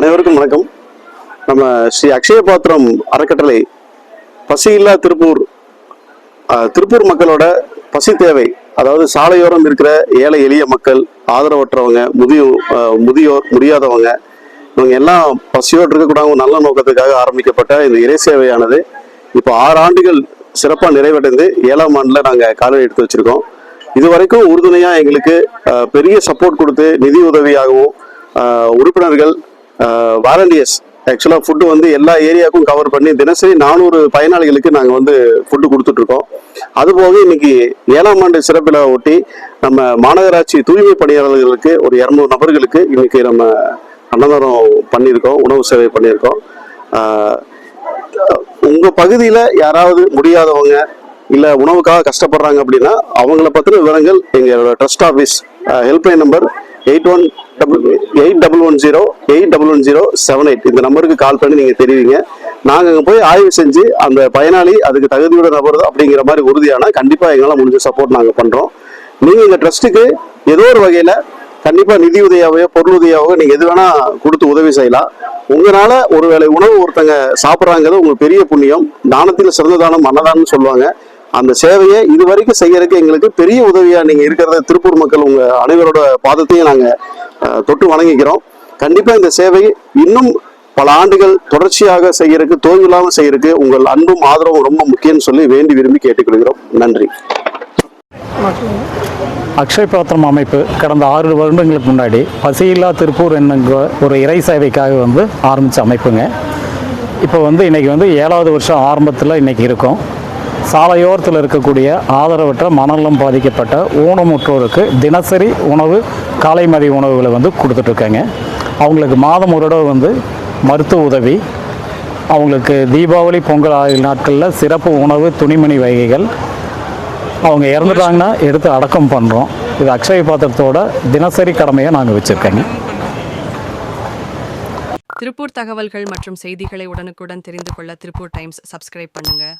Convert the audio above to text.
அனைவருக்கும் வணக்கம். நம்ம ஸ்ரீ அக்ஷய பாத்திரம் அறக்கட்டளை பசியில்லா திருப்பூர் மக்களோட பசி தேவை, அதாவது சாலையோரம் இருக்கிற ஏழை எளிய மக்கள், ஆதரவற்றவங்க, முதியோர், முடியாதவங்க, இவங்க எல்லாம் பசியோடு இருக்கக்கூடாது நல்ல நோக்கத்துக்காக ஆரம்பிக்கப்பட்ட இந்த இறை சேவையானது இப்போ 6 ஆண்டுகள் சிறப்பாக நிறைவடைந்து 7ஆம் ஆண்டில் நாங்கள் காலை எடுத்து வச்சிருக்கோம். இது வரைக்கும் உறுதுணையாக எங்களுக்கு பெரிய சப்போர்ட் கொடுத்து நிதி உதவியாகவும் உறுப்பினர்கள், வாலண்டியர்ஸ், ஆக்சுவலாக ஃபுட்டு வந்து எல்லா ஏரியாவுக்கும் கவர் பண்ணி தினசரி 400 பயனாளிகளுக்கு நாங்கள் வந்து ஃபுட்டு கொடுத்துட்ருக்கோம். அதுபோக இன்னைக்கு 7ஆம் ஆண்டு சிறப்பில் ஒட்டி நம்ம மாநகராட்சி தூய்மை பணியாளர்களுக்கு ஒரு 200 நபர்களுக்கு இன்னைக்கு நம்ம அன்னதானம் பண்ணியிருக்கோம், உணவு சேவை பண்ணியிருக்கோம். உங்கள் பகுதியில் யாராவது முடியாதவங்க இல்லை உணவுக்காக கஷ்டப்படுறாங்க அப்படின்னா அவங்கள பற்றின விவரங்கள் எங்களோட ட்ரஸ்ட் ஆஃபீஸ் ஹெல்ப்லைன் நம்பர் 811081081178 இந்த நம்பருக்கு கால் பண்ணி நீங்கள் தெரிவிங்க. நாங்கள் அங்கே போய் ஆய்வு செஞ்சு அந்த பயனாளி அதுக்கு தகுதியோட நபர் அப்படிங்கிற மாதிரி உறுதியான கண்டிப்பாக எங்களால் முடிஞ்ச சப்போர்ட் நாங்கள் பண்ணுறோம். நீங்கள் இந்த ட்ரஸ்ட்டுக்கு ஏதோ ஒரு வகையில் கண்டிப்பாக நிதி உதவியாவோ பொருள் உதவியாவோ நீங்கள் எது வேணால் கொடுத்து உதவி செய்யலாம். உங்களால் ஒருவேளை உணவு ஒருத்தங்க சாப்பிட்றாங்கிறது உங்களுக்கு பெரிய புண்ணியம். தானத்தில் சிறந்த தானம் அன்னதானம்னு சொல்லுவாங்க. அந்த சேவையை இது வரைக்கும் செய்யறதுக்கு எங்களுக்கு பெரிய உதவியா நீங்க இருக்கிறத திருப்பூர் மக்கள் உங்க அனைவரோட பாதத்தையும் நாங்க தொட்டு வணங்கிக்கிறோம். கண்டிப்பா இந்த சேவை இன்னும் பல ஆண்டுகள் தொடர்ச்சியாக செய்யறதுக்கு, தோல்வியில்லாமல் செய்யறதுக்கு உங்கள் அன்பும் ஆதரவும் ரொம்ப முக்கியம்னு சொல்லி வேண்டி விரும்பி கேட்டுக்கொள்கிறோம். நன்றி. அக்ஷய பாத்திரம் அமைப்பு கடந்த 6 வருடங்களுக்கு முன்னாடி பசியில்லா திருப்பூர் என்னங்கிற ஒரு இறை சேவைக்காக வந்து ஆரம்பித்த அமைப்புங்க. இப்போ வந்து இன்றைக்கி வந்து 7வது வருஷம் ஆரம்பத்தில் இன்றைக்கி இருக்கோம். சாலையோரத்தில் இருக்கக்கூடிய ஆதரவற்ற மனநலம் பாதிக்கப்பட்ட ஊனமுற்றோருக்கு தினசரி உணவு, காலை மதிய உணவுகளை வந்து கொடுத்துட்ருக்காங்க. அவங்களுக்கு மாதம் ஒரு தடவை வந்து மருத்துவ உதவி, அவங்களுக்கு தீபாவளி, பொங்கல் ஆகிய நாட்களில் சிறப்பு உணவு, துணிமணி வகைகள், அவங்க இறந்துட்டாங்கன்னா எடுத்து அடக்கம் பண்ணுறோம். இது அக்ஷய பாத்திரத்தோட தினசரி கடமையை நாங்கள் வச்சுருக்கேங்க. திருப்பூர் தகவல்கள் மற்றும் செய்திகளை உடனுக்குடன் தெரிந்து கொள்ள திருப்பூர் டைம்ஸ் சப்ஸ்கிரைப் பண்ணுங்கள்.